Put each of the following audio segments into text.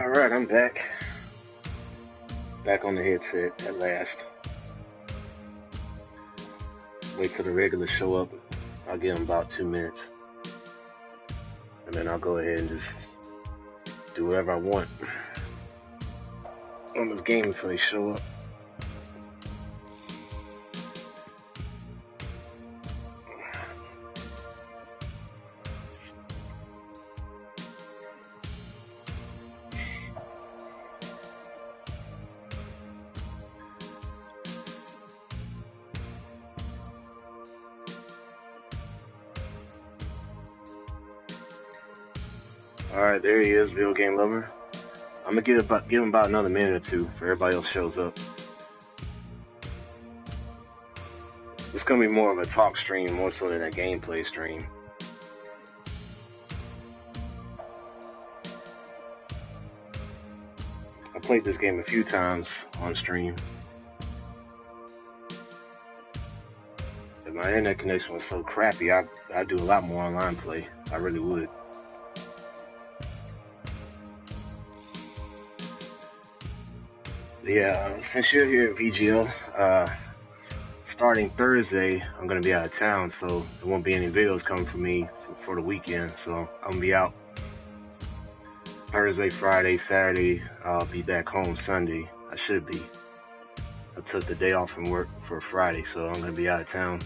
Alright, I'm back. Back on the headset at last. Wait till the regulars show up. I'll give them about 2 minutes. And then I'll go ahead and just do whatever I want on this game until they show up. Alright, there he is, Video Game Lover. I'm gonna give him about another minute or two for everybody else shows up. It's gonna be more of a talk stream, more so than a gameplay stream. I played this game a few times on stream. If my internet connection was so crappy, I'd do a lot more online play. I really would. Yeah, since you're here at VGL, starting Thursday, I'm going to be out of town, so there won't be any videos coming from me for the weekend. So I'm going to be out Thursday, Friday, Saturday. I'll be back home Sunday. I should be. I took the day off from work for Friday, so I'm going to be out of town.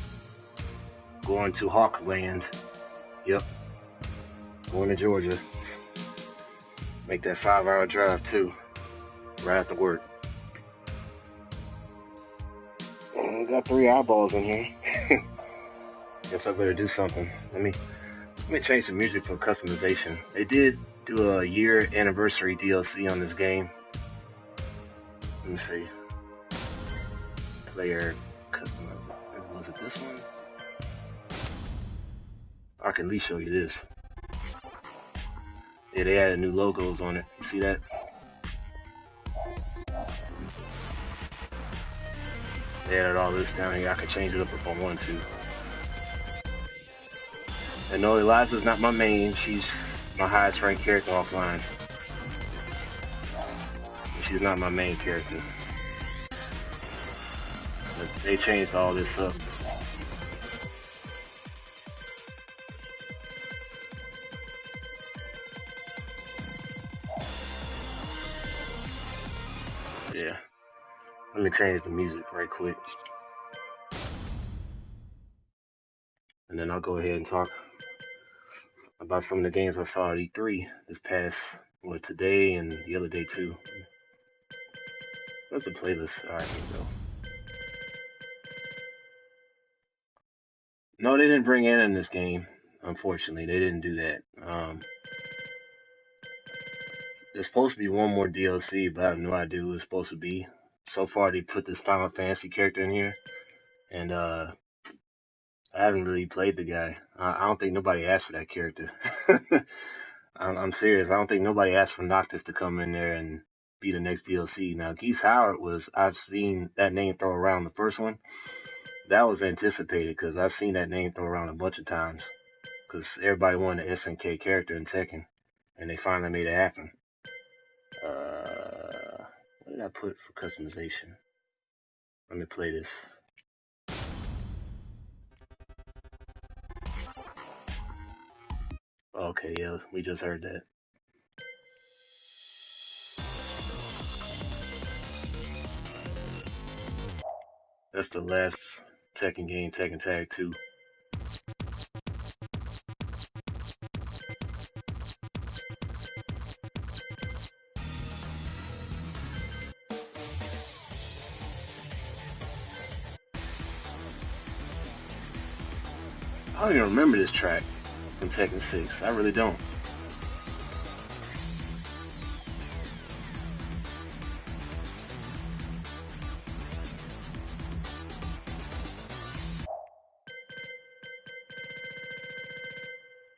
Going to Hawkland. Yep. Going to Georgia. Make that 5-hour drive, too. Right after work. I got 3 eyeballs in here. Guess I better do something. Let me change the music for customization. They did do a year anniversary DLC on this game. Let me see. Player customize. Was it this one? I can at least show you this. Yeah, they added new logos on it. You see that? They added all this down here. I can change it up if I want to. And no, Eliza's not my main. She's my highest ranked character offline. She's not my main character. But they changed all this up. Yeah. Let me change the music right quick. And then I'll go ahead and talk about some of the games I saw at E3 this past, today and the other day too. Where's the playlist? Alright, here we go. No, they didn't bring Anna in this game. Unfortunately, they didn't do that. There's supposed to be one more DLC, but I have no idea who it's supposed to be. So far, they put this Final Fantasy character in here, and I haven't really played the guy. I don't think nobody asked for that character. I'm serious. I don't think nobody asked for Noctis to come in there and be the next DLC. Now, Geese Howard I've seen that name thrown around the first one. That was anticipated because I've seen that name thrown around a bunch of times. Because everybody wanted an SNK character in Tekken, and they finally made it happen. What did I put for customization? Let me play this. Okay, yeah, we just heard that. That's the last Tekken game, Tekken Tag 2. I don't even remember this track from Tekken 6. I really don't.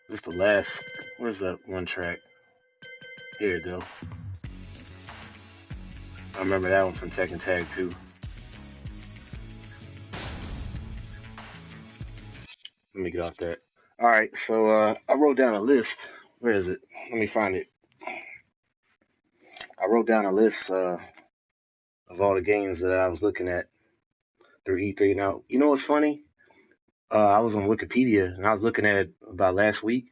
This is the last. Where's that one track? Here you go. I remember that one from Tekken Tag 2. Let me get off that. Alright, so I wrote down a list. Where is it? Let me find it. I wrote down a list of all the games that I was looking at through E3. Now, you know what's funny? I was on Wikipedia and I was looking at it about last week,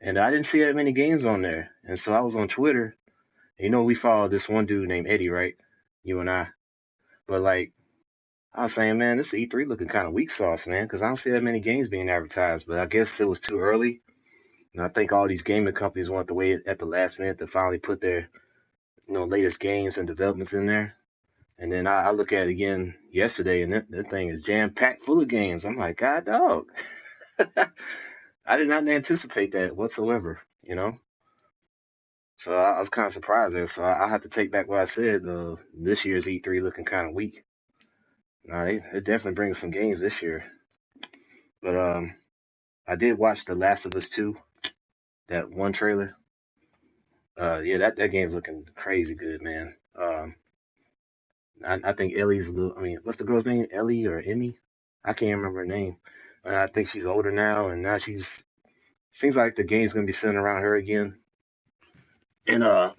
and I didn't see that many games on there. And so I was on Twitter. And you know, we follow this one dude named Eddie, right? You and I. But like, I was saying, man, this E3 looking kind of weak sauce, man, because I don't see that many games being advertised. But I guess it was too early. And I think all these gaming companies wanted to wait at the last minute to finally put their, latest games and developments in there. And then I look at it again yesterday, and that thing is jam packed full of games. I'm like, God, dog. I did not anticipate that whatsoever, you know? So I was kind of surprised there. So I have to take back what I said. This year's E3 looking kind of weak. No, they definitely bring some games this year. But I did watch The Last of Us 2, that one trailer. Yeah, that game's looking crazy good, man. I think Ellie's a little. I mean, what's the girl's name? Ellie or Emmy? I can't remember her name. I think she's older now, and now she's. Seems like the game's gonna be centered around her again. And I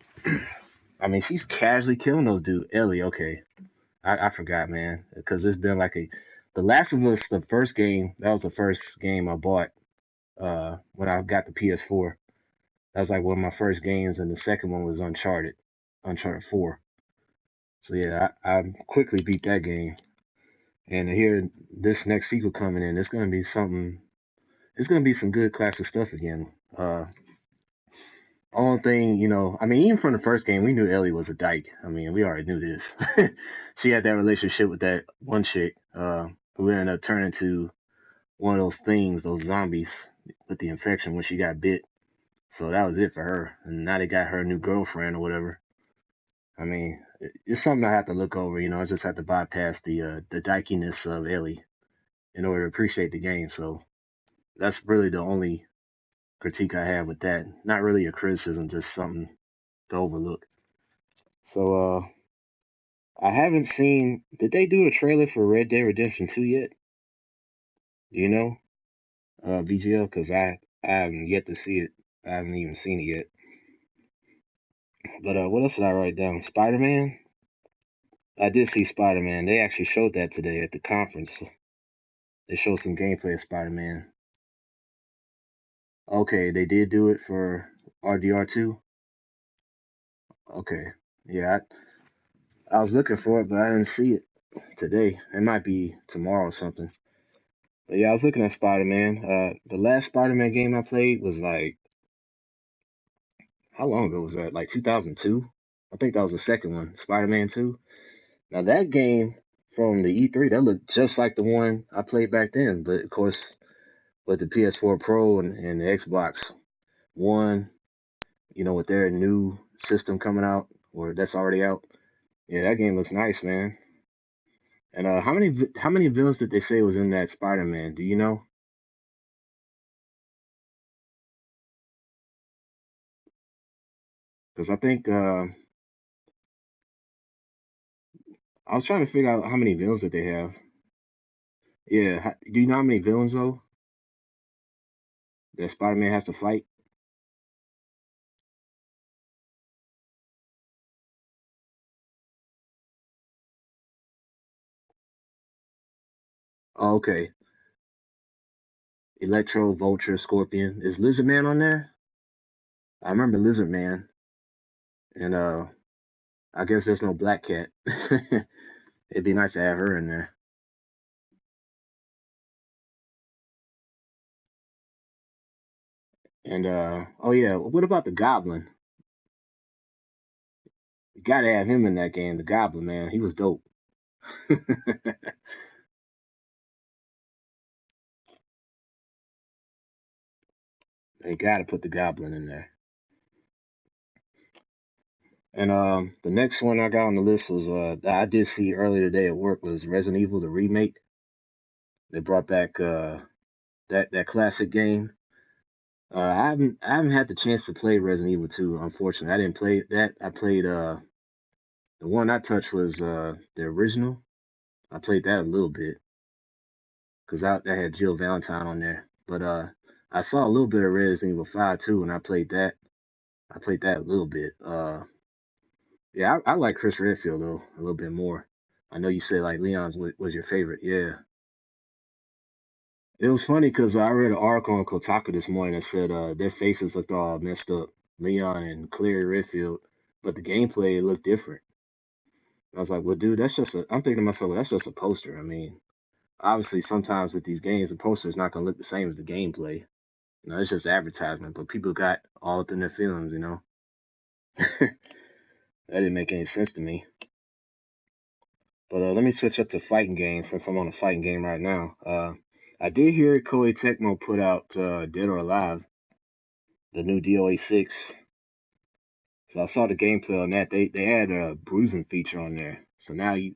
mean, she's casually killing those dudes. Ellie, okay, I forgot, man, because it's been like a. The Last of Us, the first game, that was the first game I bought when I got the PS4. That was like one of my first games, and the second one was Uncharted 4. So yeah, I quickly beat that game. And here, this next sequel coming in, it's gonna be something. It's gonna be some good classic stuff again. Only thing, I mean, even from the first game, we knew Ellie was a dyke. I mean, we already knew this. She had that relationship with that one chick, who ended up turning into one of those things, those zombies with the infection when she got bit. So that was it for her. And now they got her new girlfriend or whatever. I mean, it's something I have to look over. I just have to bypass the dykiness of Ellie in order to appreciate the game. So that's really the only critique I have with that. Not really a criticism, just something to overlook. So I haven't seen. Did they do a trailer for Red Dead Redemption 2 yet? Do you know, VGL? Because I haven't yet to see it. I haven't even seen it yet. But what else did I write down? Spider Man. I did see Spider Man. They actually showed that today at the conference. They showed some gameplay of Spider Man. Okay, they did do it for RDR2. Okay, yeah, I was looking for it, but I didn't see it today. It might be tomorrow or something. But yeah, I was looking at Spider Man. The last Spider Man game I played was like, how long ago was that? Like 2002. I think that was the second one, Spider Man 2. Now that game from the E3, that looked just like the one I played back then, but of course with the PS4 Pro and the Xbox One, with their new system coming out, or that's already out. Yeah, that game looks nice, man. And how many villains did they say was in that Spider-Man? Do you know? Because I think I was trying to figure out how many villains that they have. Yeah, do you know how many villains though that Spider-Man has to fight? Oh, okay. Electro, Vulture, Scorpion. Is Lizard Man on there? I remember Lizard Man, and I guess there's no Black Cat. It'd be nice to have her in there. And oh yeah, what about the Goblin? You gotta have him in that game. The Goblin, man, he was dope. They gotta put the Goblin in there. And the next one I got on the list was that I did see earlier today at work was Resident Evil the remake. They brought back that classic game. I haven't had the chance to play Resident Evil 2. Unfortunately, I didn't play that. I played the one I touched was the original. I played that a little bit because that had Jill Valentine on there. But I saw a little bit of Resident Evil 5 too, and I played that. I played that a little bit. Yeah, I like Chris Redfield though a little bit more. I know you said like Leon's was your favorite. Yeah, it was funny because I read an article on Kotaku this morning that said their faces looked all messed up, Leon and Clary Redfield, but the gameplay looked different. I was like, well, dude, that's just a. I'm thinking to myself, well, that's just a poster. I mean, obviously, sometimes with these games, the poster is not gonna look the same as the gameplay. You know, it's just advertisement, but people got all up in their feelings. You know, that didn't make any sense to me. But let me switch up to fighting games since I'm on a fighting game right now. I did hear Koei Tecmo put out Dead or Alive, the new DOA 6. So I saw the gameplay on that. They had a bruising feature on there. So now you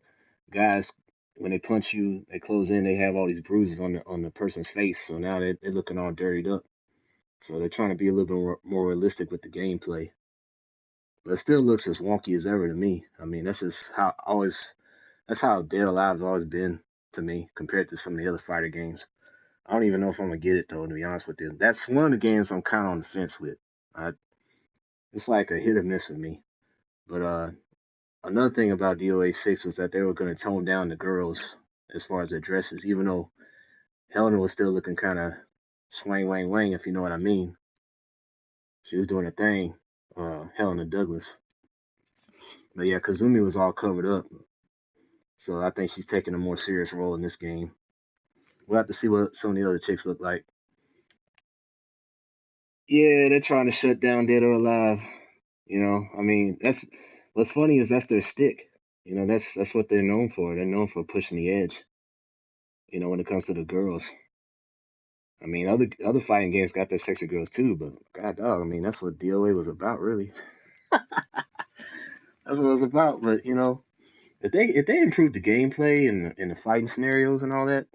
guys, when they punch you, they close in. They have all these bruises on the person's face. So now they're looking all dirtied up. So they're trying to be a little bit more realistic with the gameplay. But it still looks as wonky as ever to me. I mean, that's just how always that's how Dead or Alive's always been to me compared to some of the other fighter games. I don't even know if I'm gonna get it though, to be honest with you. That's one of the games I'm kind of on the fence with. I, it's like a hit or miss with me. But another thing about DOA 6 was that they were gonna tone down the girls as far as their dresses, even though Helena was still looking kind of swang wang wang, if you know what I mean. She was doing her thing, Helena Douglas. But yeah, Kazumi was all covered up, so I think she's taking a more serious role in this game. We'll have to see what some of the other chicks look like. Yeah, they're trying to shut down Dead or Alive. You know, I mean, that's what's funny is that's their stick. You know, that's what they're known for. They're known for pushing the edge. You know, when it comes to the girls. I mean, other fighting games got their sexy girls too, but God dog, I mean, that's what DOA was about, really. That's what it was about. But you know, if they improve the gameplay and the fighting scenarios and all that,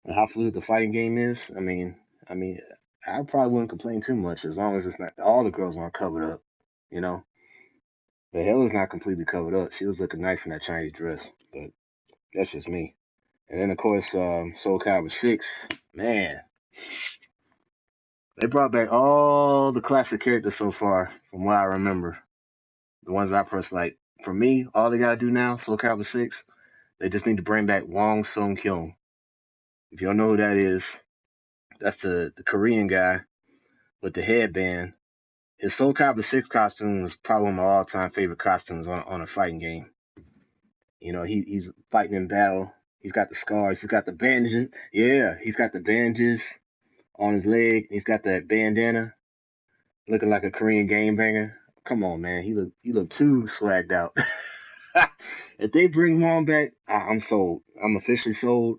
and how fluid the fighting game is, I mean, I probably wouldn't complain too much as long as it's not all the girls aren't covered up. You know, the hell is not completely covered up. She was looking nice in that Chinese dress, but that's just me. And then of course, Soul Calibur 6, man, they brought back all the classic characters so far from what I remember. The ones I pressed like for me, all they gotta do now, Soul Calibur 6, they just need to bring back Wong Sung Kyung. If you don't know who that is, that's the Korean guy with the headband. His Soul Calibur 6 costume is probably one of my all time favorite costumes on a fighting game. You know, he's fighting in battle. He's got the scars. He's got the bandages. Yeah, he's got the bandages on his leg. He's got that bandana, looking like a Korean game banger. Come on, man. He look too swagged out. If they bring Wong back, I'm sold. I'm officially sold.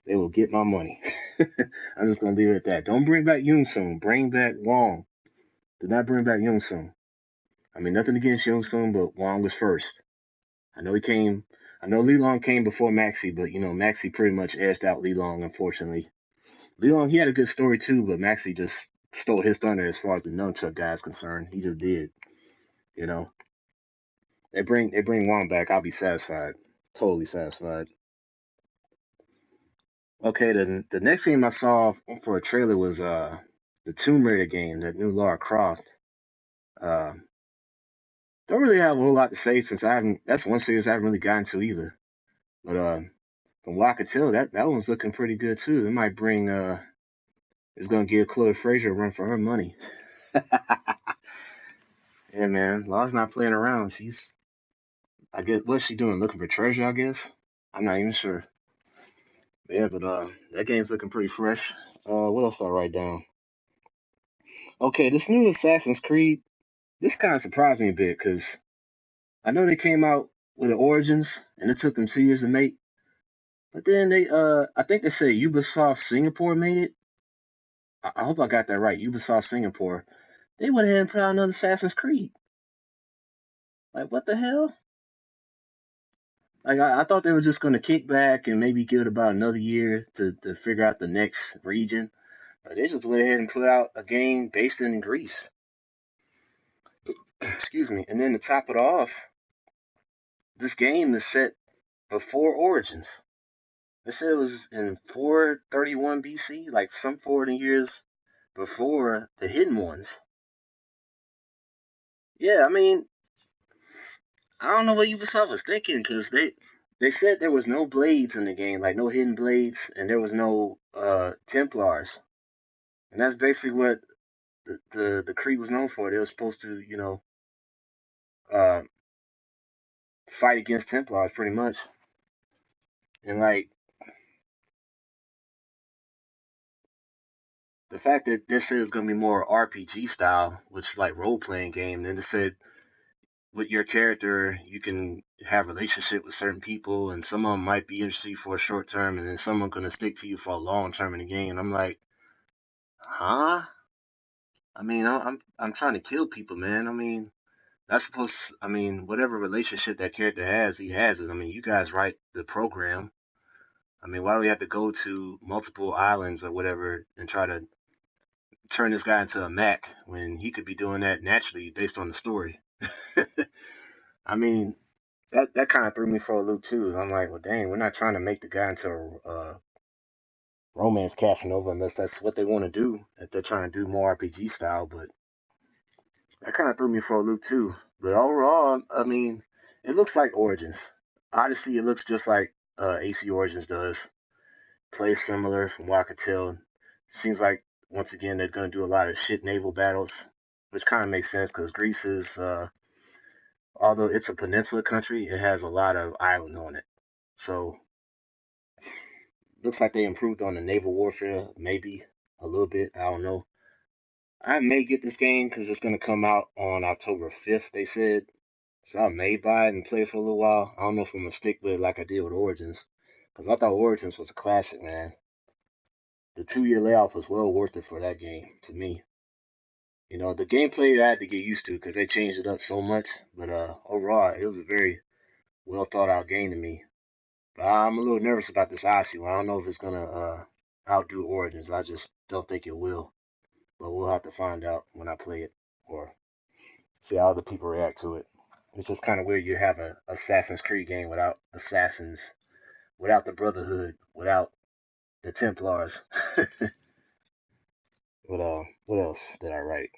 They will get my money. I'm just gonna leave it at that. Don't bring back Yoon Sung. Bring back Wong. Do not bring back Yoon Sung. I mean, nothing against Yoon Sung, but Wong was first. I know he came. I know Lee Long came before Maxi, but you know Maxi pretty much edged out Lee Long, unfortunately. Lee Long, he had a good story too, but Maxi just stole his thunder as far as the nunchuck guy is concerned. He just did. You know, they bring Wong back, I'll be satisfied, totally satisfied. Okay, the next game I saw for a trailer was the Tomb Raider game, that new Lara Croft. Uh, don't really have a whole lot to say since I haven't. That's one series I haven't really gotten to either. But from what I could tell, that one's looking pretty good too. It might bring it's gonna give Chloe Fraser a run for her money. Yeah, man, Lara's not playing around. I guess, what's she doing? Looking for treasure, I guess. I'm not even sure. Yeah, but that game's looking pretty fresh. What else do I write down? Okay, this new Assassin's Creed. This kind of surprised me a bit because I know they came out with the Origins and it took them 2 years to make, but then I think they said Ubisoft Singapore made it. I hope I got that right. Ubisoft Singapore. They went ahead and put out another Assassin's Creed. Like what the hell? Like I thought they were just gonna kick back and maybe give it about another year to figure out the next region. But they just went ahead and put out a game based in Greece. Excuse me. And then to top it off, this game is set before Origins. They said it was in 431 BC, like some 40 years before the Hidden Ones. Yeah, I mean, I don't know what Ubisoft was thinking because they said there was no blades in the game, like no hidden blades, and there was no Templars, and that's basically what the Creed was known for. They were supposed to, uh, fight against Templars pretty much, and like the fact that this is gonna be more RPG style, which is like role playing game, and they said with your character you can have relationship with certain people, and some of them might be interested for a short term, and then some are gonna stick to you for a long term in the game. I'm like, huh? I mean, I'm trying to kill people, man. I mean, that's supposed. I mean, whatever relationship that character has, he has it. I mean, you guys write the program. I mean, why do we have to go to multiple islands or whatever and try to turn this guy into a mech when he could be doing that naturally based on the story? I mean, that kind of threw me for a loop too. I'm like, well, dang, we're not trying to make the guy into a romance Casanova unless that's what they want to do. If they're trying to do more RPG style, but that kind of threw me for a loop too. But overall, I mean, it looks like Origins. Odyssey, it looks just like AC Origins does. Plays similar from what I could tell. Seems like once again they're going to do a lot of shit naval battles, which kind of makes sense because Greece is, although it's a peninsula country, it has a lot of islands on it. So looks like they improved on the naval warfare, maybe a little bit. I don't know. I may get this game because it's going to come out on October 5th, they said. So I may buy it and play it for a little while. I don't know if I'm going to stick with it like I did with Origins. Because I thought Origins was a classic, man. The 2 year layoff was well worth it for that game, to me. The gameplay I had to get used to because they changed it up so much. But overall, it was a very well thought out game to me. But I'm a little nervous about this Odyssey one. I don't know if it's going to outdo Origins. I just don't think it will. But we'll have to find out when I play it or see how other people react to it. It's just kind of weird you have a Assassin's Creed game without assassins, without the Brotherhood, without the Templars. What else did I write?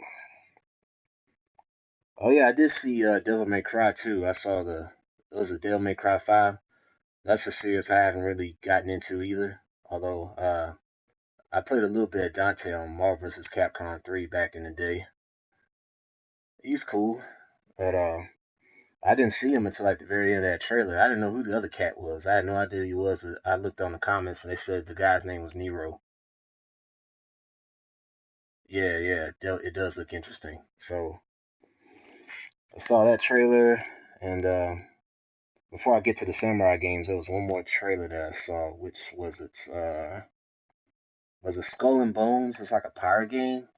Oh yeah, I did see Devil May Cry too. I saw it was a Devil May Cry 5. That's a series I haven't really gotten into either. Although I played a little bit of Dante on Marvel vs. Capcom 3 back in the day. He's cool, but I didn't see him until like the very end of that trailer. I didn't know who the other cat was. I had no idea who he was, but I looked on the comments and they said the guy's name was Nero. Yeah, yeah, it does look interesting. So I saw that trailer, and before I get to the samurai games, there was one more trailer that I saw, which was was it Skull and Bones? It's like a pirate game.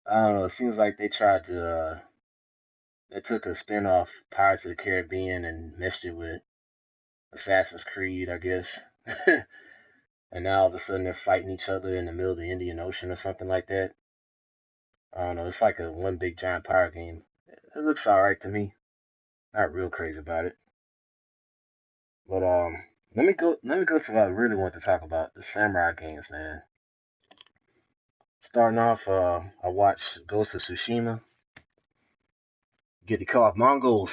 I don't know. It seems like they tried to they took a spin off Pirates of the Caribbean and meshed it with Assassin's Creed, I guess. And now all of a sudden they're fighting each other in the middle of the Indian Ocean or something like that. I don't know. It's like a one big giant pirate game. It looks alright to me. Not real crazy about it. But let me go to what I really want to talk about, the samurai games, man. Starting off, I watched Ghost of Tsushima. Get to call off Mongols,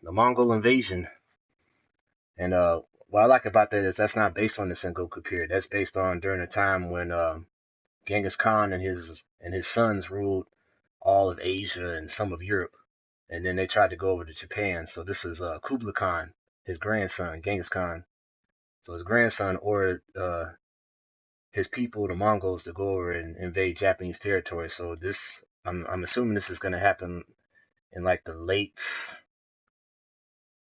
the Mongol invasion. And what I like about that is that's not based on the Sengoku period. That's based on during a time when Genghis Khan and his sons ruled all of Asia and some of Europe, and then they tried to go over to Japan. So this is Kublai Khan, his grandson, Genghis Khan. So his grandson ordered his people, the Mongols, to go over and invade Japanese territory. So this, I'm assuming this is going to happen in like the late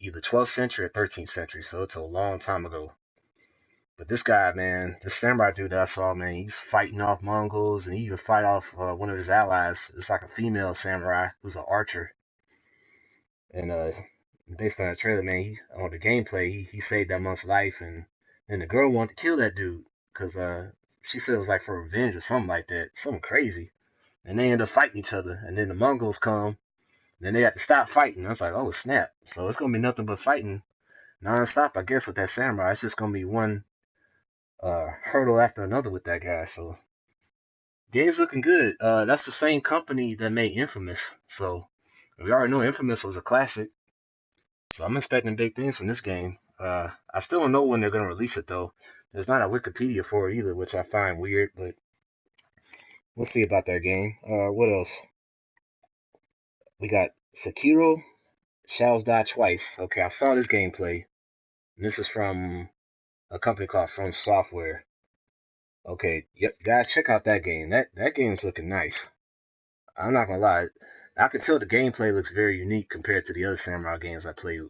either 12th century or 13th century. So it's a long time ago. But this guy, man, this samurai dude that I saw, man, he's fighting off Mongols, and he even fight off one of his allies. It's like a female samurai who's an archer. And based on the trailer, man, on the gameplay, he saved that monk's life, and then the girl wanted to kill that dude because she said it was like for revenge or something like that, something crazy. And they end up fighting each other, and then the Mongols come, and then they have to stop fighting. I was like, oh snap! So it's gonna be nothing but fighting nonstop, I guess, with that samurai. It's just gonna be one hurdle after another with that guy. So game's looking good. That's the same company that made Infamous, so we already know Infamous was a classic. So I'm expecting big things from this game. I still don't know when they're gonna release it though. There's not a Wikipedia for it either, which I find weird, but we'll see about that game. What else? We got Sekiro, Shadows Die Twice. Okay, I saw this gameplay. And this is from a company called From Software. Okay, yep, guys, check out that game. That game's looking nice. I'm not gonna lie. I can tell the gameplay looks very unique compared to the other Samurai games I played.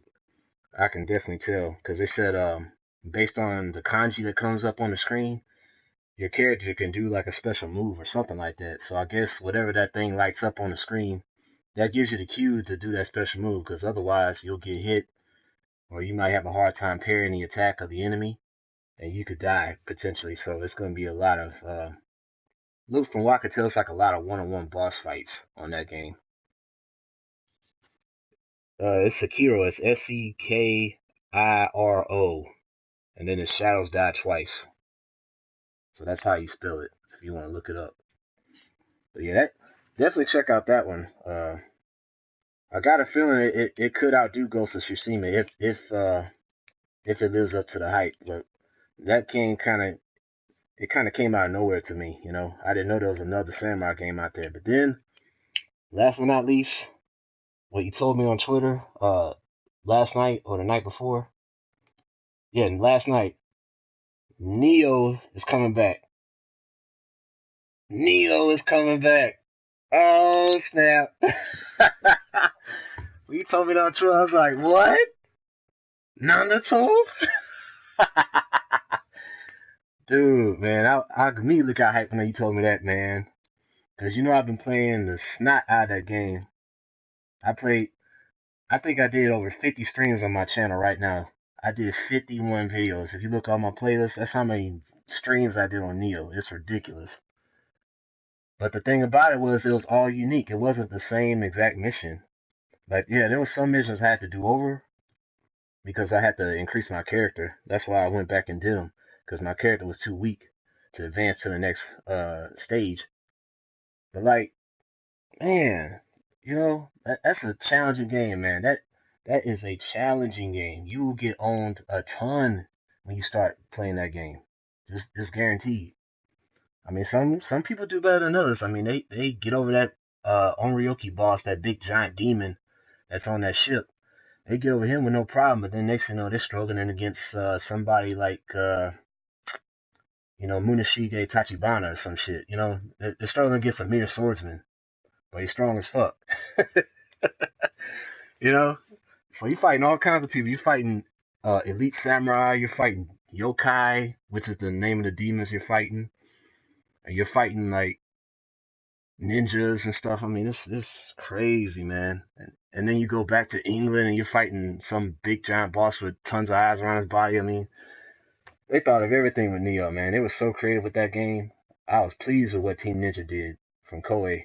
I can definitely tell because they said based on the kanji that comes up on the screen, your character can do like a special move or something like that. So I guess whatever that thing lights up on the screen, that gives you the cue to do that special move because otherwise you'll get hit or you might have a hard time parrying the attack of the enemy and you could die potentially. So it's going to be a lot of, look from what I could tell, it's like a lot of one-on-one boss fights on that game. It's Sekiro. It's Sekiro, and then it's Shadows Die Twice. So that's how you spell it if you want to look it up. But yeah, definitely check out that one. I got a feeling it could outdo Ghost of Tsushima if it lives up to the hype. But that game kind of came out of nowhere to me. You know, I didn't know there was another Samurai game out there. But then, last but not least, what you told me on Twitter last night or the night before. Yeah, last night, Neo is coming back. Neo is coming back. Oh snap! When you told me that on Twitter, I was like, what? Naruto? Dude, man, I immediately got hyped when you told me that, man. Cause you know I've been playing the snot out of that game. I think I did over 50 streams on my channel right now. I did 51 videos. If you look on my playlist, that's how many streams I did on Neo. It's ridiculous. But the thing about it was all unique. It wasn't the same exact mission. Like, yeah, there was some missions I had to do over because I had to increase my character. That's why I went back and did them because my character was too weak to advance to the next stage. But like, man, you know, that's a challenging game, man. That is a challenging game. You will get owned a ton when you start playing that game. Just guaranteed. I mean, some people do better than others. I mean, they get over that Onryoki boss, that big giant demon that's on that ship. They get over him with no problem. But then next thing you know, they're struggling against somebody like Munashige Tachibana or some shit. You know, they're struggling against a mere swordsman, but he's strong as fuck. You know, so you're fighting all kinds of people. You're fighting elite samurai. You're fighting yokai, which is the name of the demons you're fighting. And you're fighting like ninjas and stuff. I mean, this crazy, man. And then you go back to England and you're fighting some big giant boss with tons of eyes around his body. I mean, they thought of everything with Neo, man. They were so creative with that game. I was pleased with what Team Ninja did from Koei.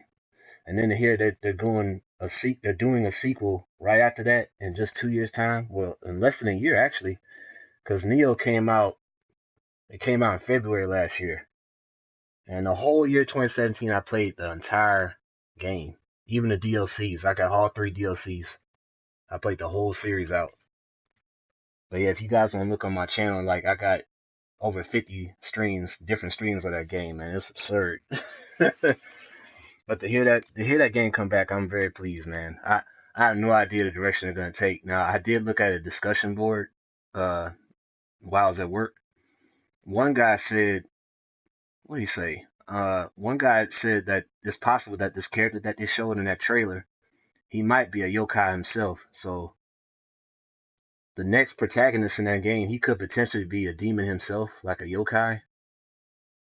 And then to hear that they're doing a sequel right after that in just 2 years' time. Well, in less than a year actually, because Neo came out. It came out in February last year, and the whole year 2017, I played the entire game, even the DLCs. I got all 3 DLCs. I played the whole series out. But yeah, if you guys want to look on my channel, like I got over 50 streams, different streams of that game, man. It's absurd. But to hear that game come back, I'm very pleased, man. I have no idea the direction they're gonna take. Now I did look at a discussion board uh while I was at work. One guy said, what did he say? One guy said that it's possible that this character that they showed in that trailer, he might be a yokai himself. So the next protagonist in that game, he could potentially be a demon himself, like a yokai.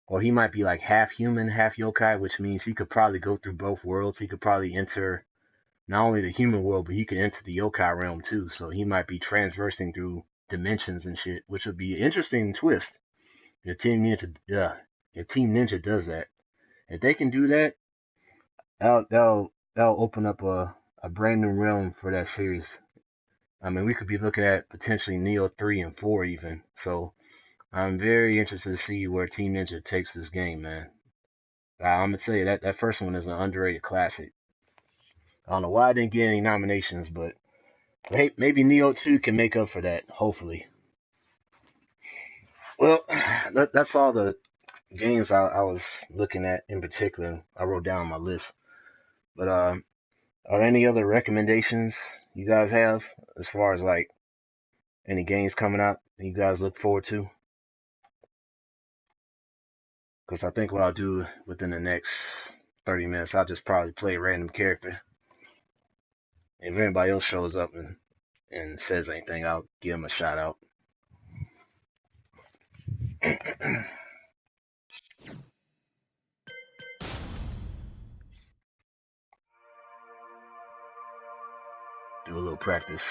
Or he might be like half human, half yokai, which means he could probably go through both worlds. He could probably enter not only the human world, but he could enter the yokai realm too. So he might be transversing through dimensions and shit, which would be an interesting twist. If Team Ninja does that, if they can do that, that'll open up a brand new realm for that series. I mean, we could be looking at potentially Neo 3 and 4 even. So I'm very interested to see where Team Ninja takes this game, man. I'm gonna tell you that first one is an underrated classic. I don't know why I didn't get any nominations, but Maybe Neo 2 can make up for that, hopefully. Well, that's all the games I was looking at in particular. I wrote down my list. But are there any other recommendations you guys have as far as like any games coming out that you guys look forward to? Because I think what I'll do within the next 30 minutes, I'll just probably play a random character. If anybody else shows up and says anything, I'll give them a shout out. Do a little practice.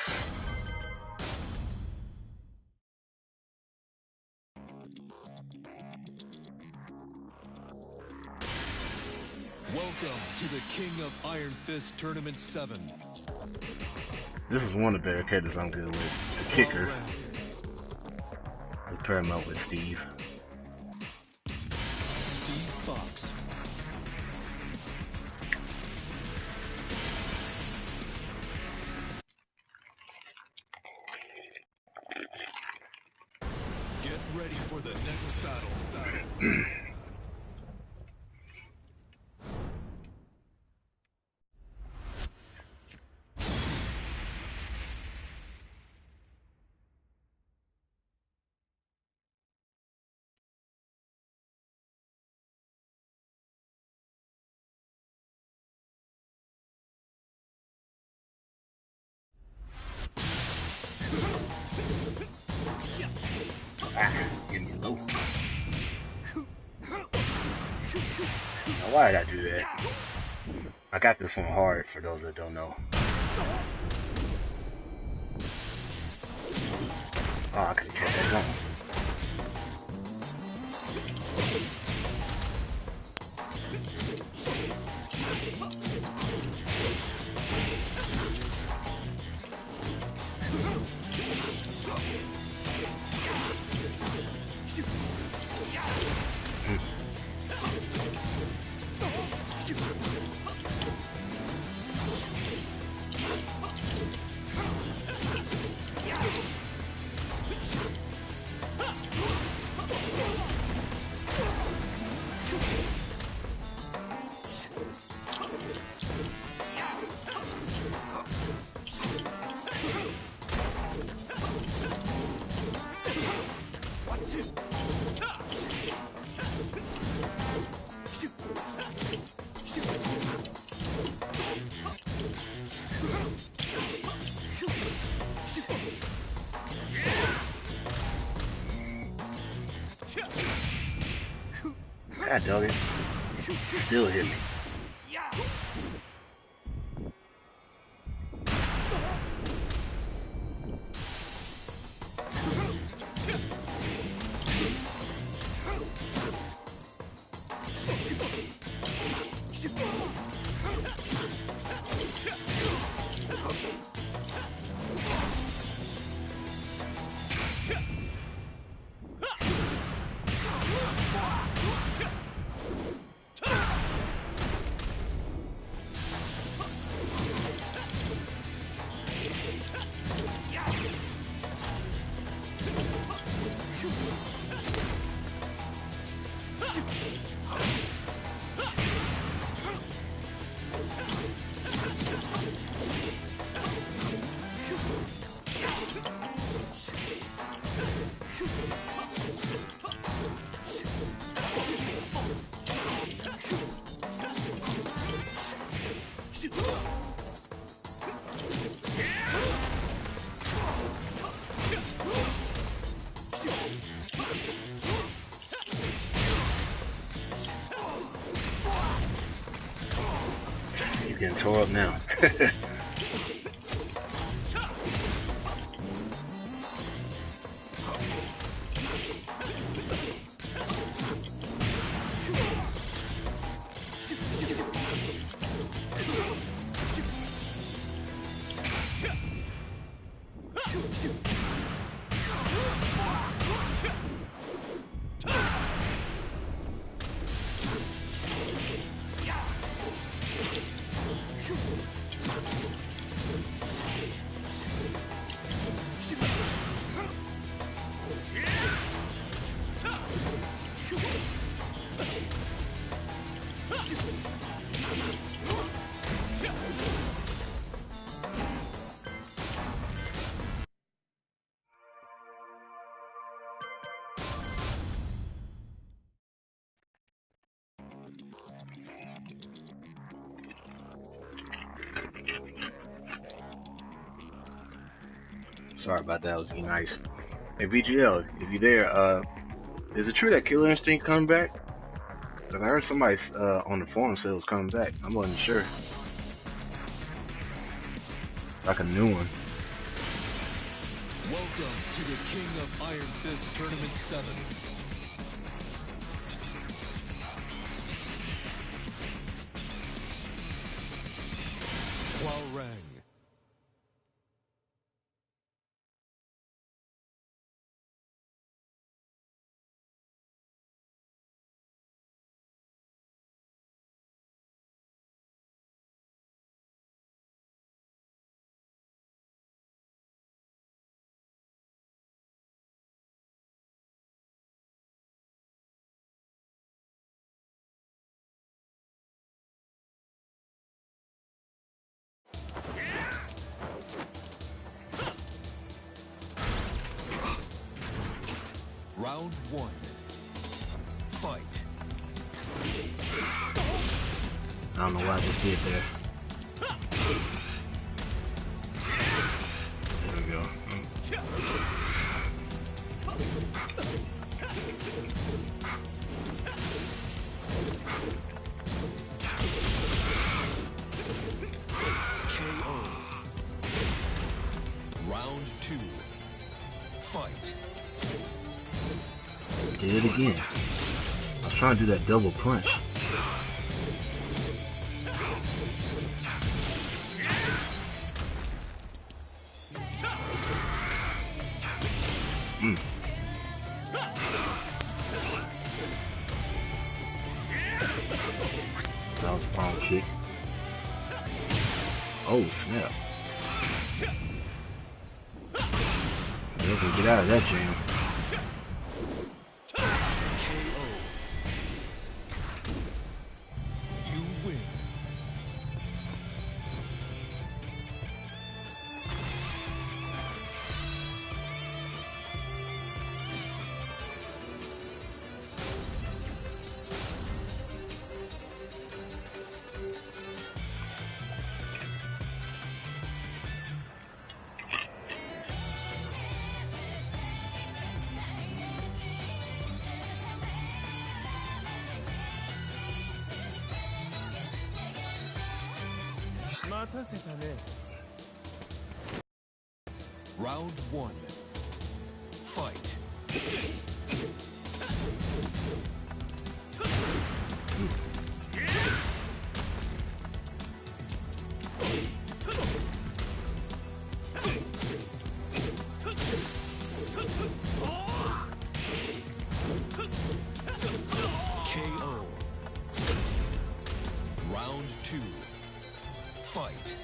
Welcome to the King of Iron Fist Tournament 7. This is one of the better characters I'm good with. The kicker. Let's pair him up with Steve. Steve Fox. Get ready for the next battle. Give me low. Now, why did I do that? I got this one hard for those that don't know. Oh, I could have kept that going. God dog it. Still hit me. He's getting tore up now. Sorry about that. I was eating ice. Hey, VGL, if you there, is it true that Killer Instinct coming back? Cause I heard somebody on the forum said it was coming back. I wasn't sure. Like a new one. Welcome to the King of Iron Fist Tournament 7. Huarang. Round 1. Fight. I don't know why I just did there. There we go. KO. Round 2. Fight. Did it again. I was trying to do that double punch. That was a palm kick. Oh snap. Yeah, can get out of that jam. KO. You win. Round 1. Fight. KO. Round 2. Fight.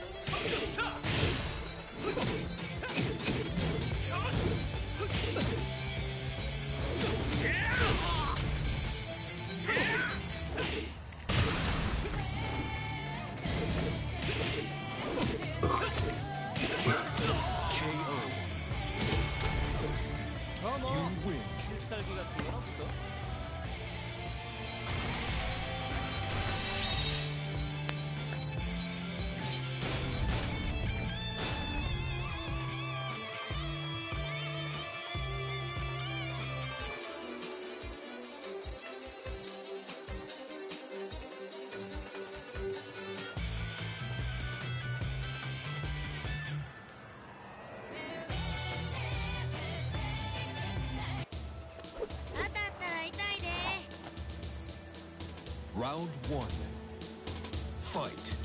KO. You win. 필살기 같은 건 없어? Round 1. Fight.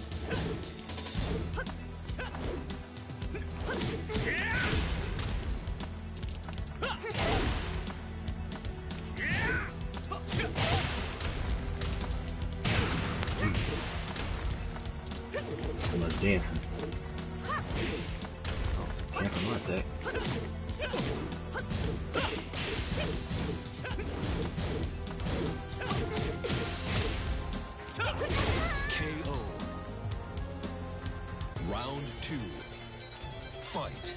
Too much dancing. Oh, cancel my attack. KO. Round 2. Fight.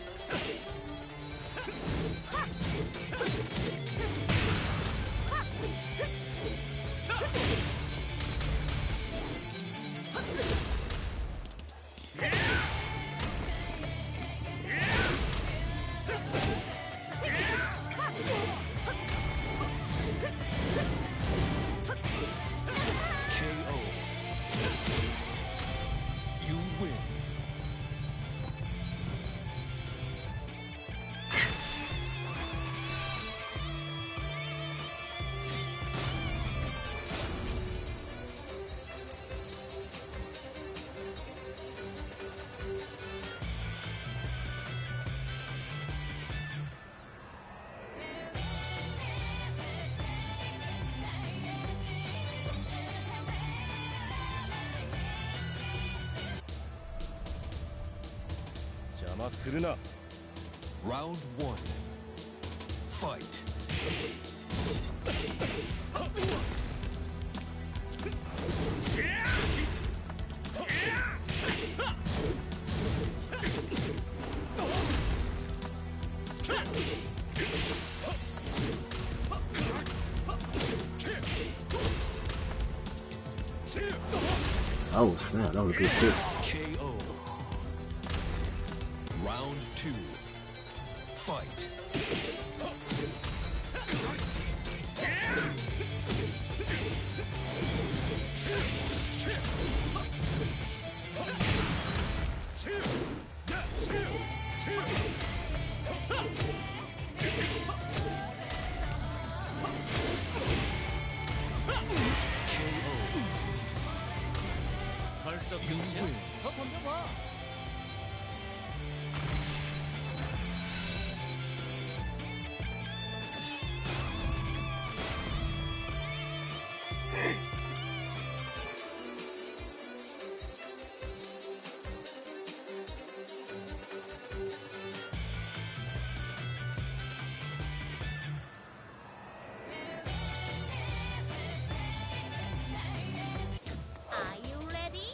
Round 1. Fight. Oh snap, that was a good kick. KO. Round 2. Fight. You win. Are you ready?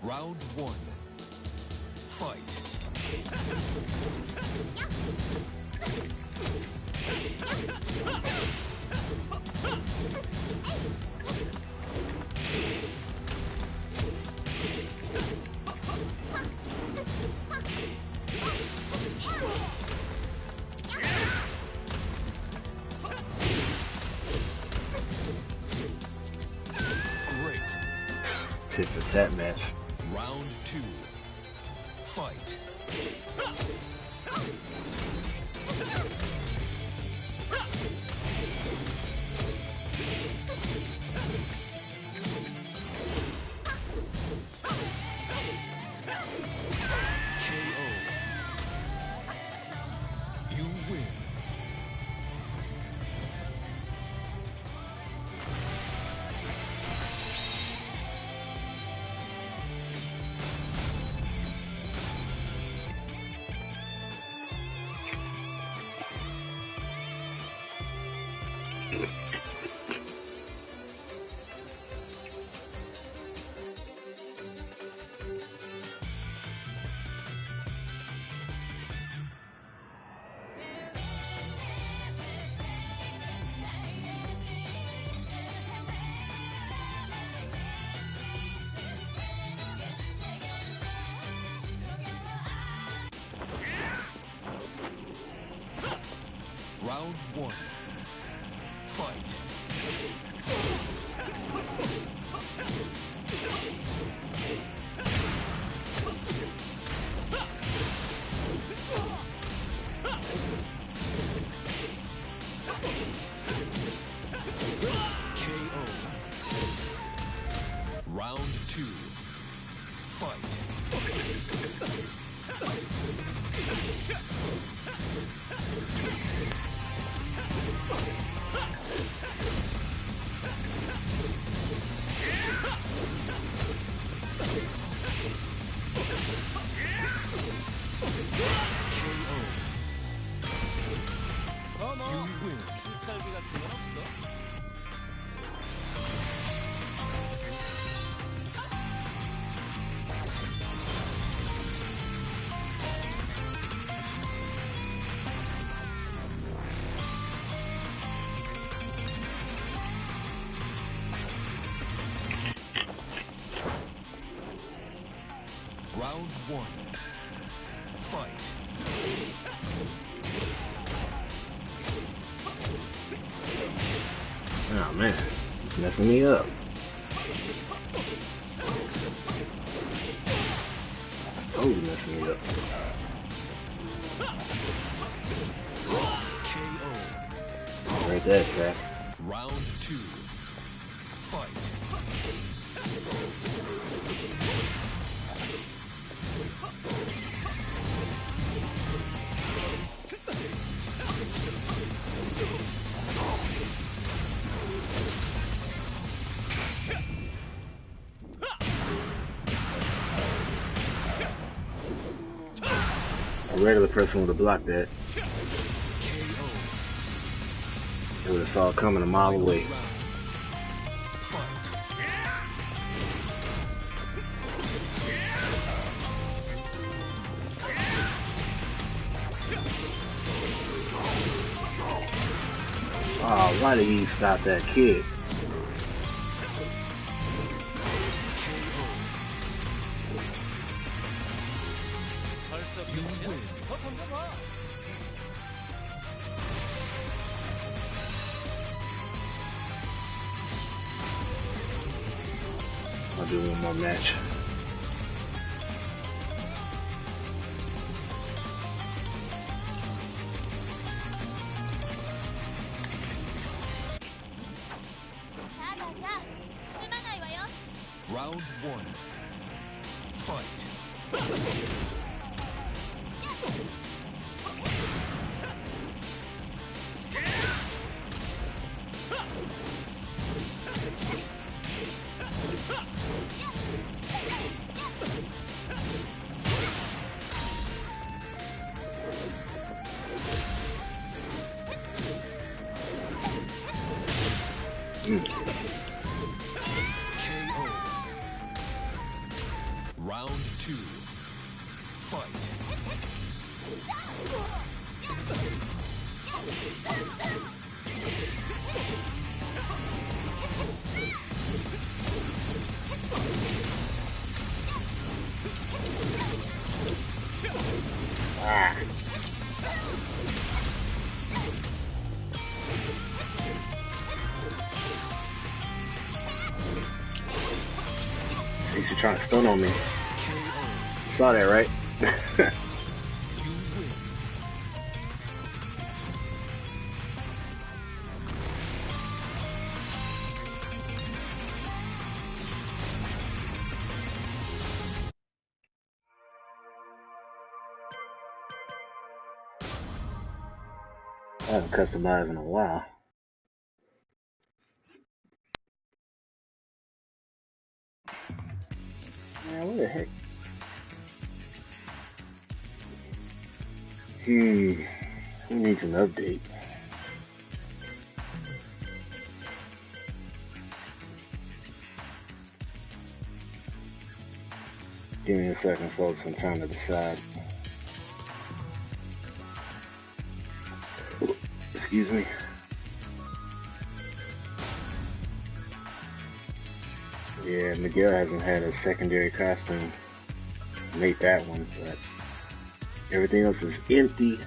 Round 1. Fight. Great. Tit for tat match. Round 2. Fight. KO. You win. Round 1. Fight. KO. Round 2. Fight. You win. 필살기가 좋은 없어. Round 1. Fight. Oh man, it's messing me up. Totally messing me up. KO. Right there, Zach. Round 2. Fight. A regular person would have blocked that. They would have saw it coming a mile away. Oh, why did he stop that kid? I'll do one more match. Round one. Fight. KO. Round two. Fight. Ah. He's trying to stun on me. Saw that, right? I haven't customized in a while. Man, what the heck? Who needs an update? Give me a second, folks. I'm trying to decide. Excuse me. Yeah, Miguel hasn't had a secondary costume. Made that one, but everything else is empty.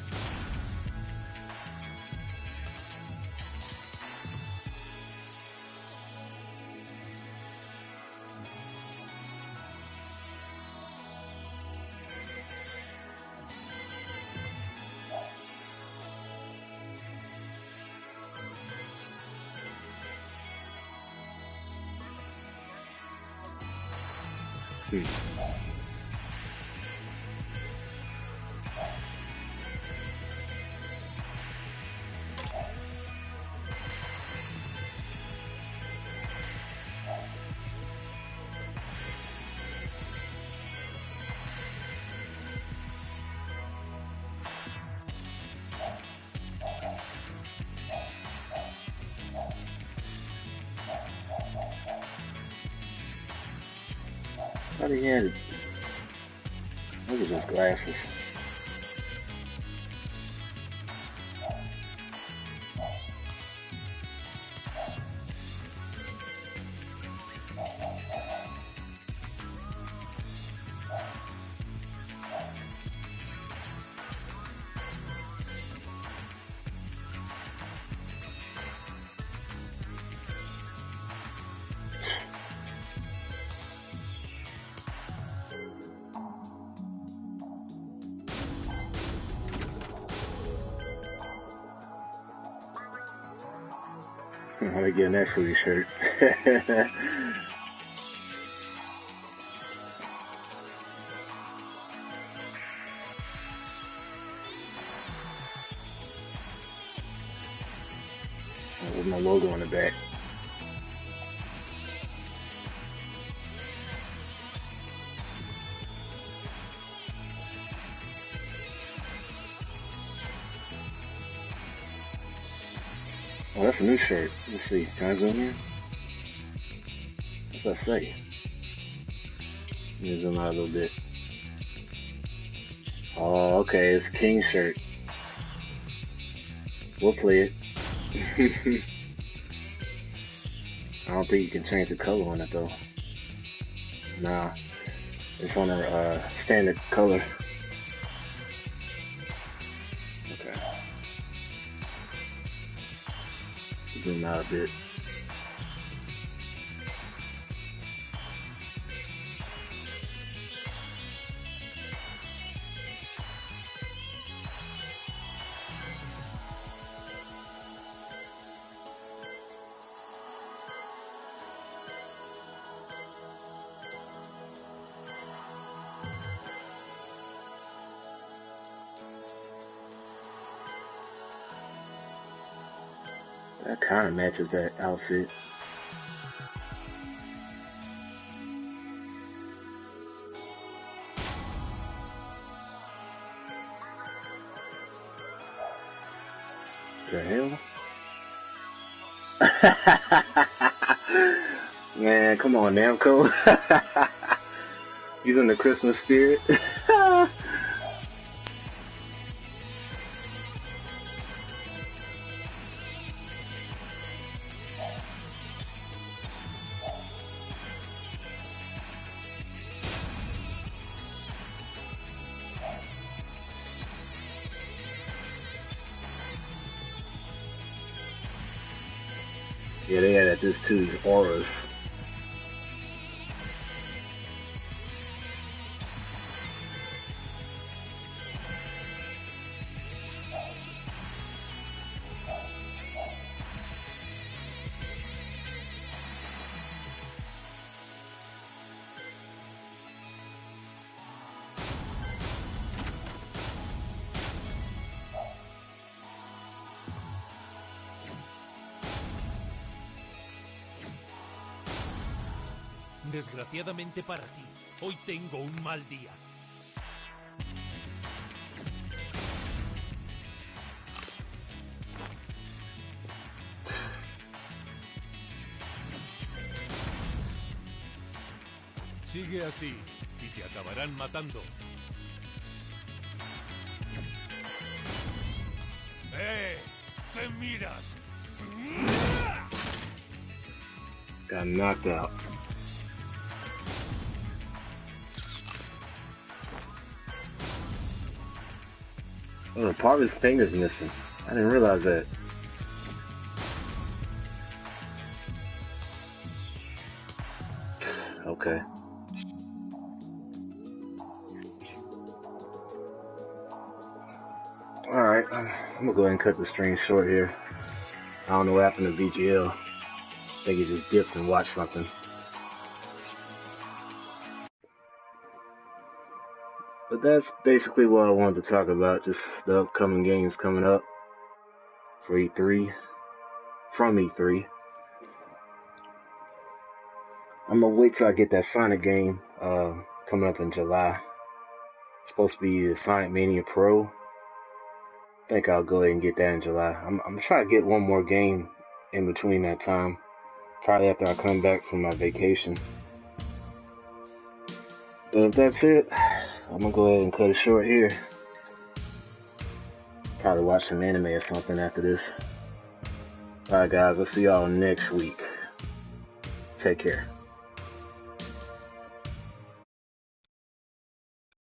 Thought he had, look at those glasses. How to get an actual shirt. With my logo on the back. Oh, that's a new shirt. Let's see. Can I zoom in? What's that say? Let me zoom out a little bit. Oh, okay. It's a King shirt. We'll play it. I don't think you can change the color on it though. Nah, it's on a standard color. Okay. Zoom out a bit. That kind of matches that outfit. The hell? Man, come on, Namco. He's in the Christmas spirit. Yeah, they added this to these auras. Desgraciadamente para ti, hoy tengo un mal día. Sigue así y te acabarán matando. ¿Qué miras? Got knocked out. Oh, part of his finger's missing. I didn't realize that. Okay. Alright, I'm gonna go ahead and cut the stream short here. I don't know what happened to VGL. I think he just dipped and watched something. But that's basically what I wanted to talk about, just the upcoming games coming up for E3, from E3. I'm gonna wait till I get that Sonic game coming up in July. It's supposed to be the Sonic Mania Pro. I think I'll go ahead and get that in July. I'm gonna try to get one more game in between that time, probably after I come back from my vacation. But if that's it, I'm gonna go ahead and cut it short here. Probably watch some anime or something after this. Alright guys, I'll see y'all next week. Take care.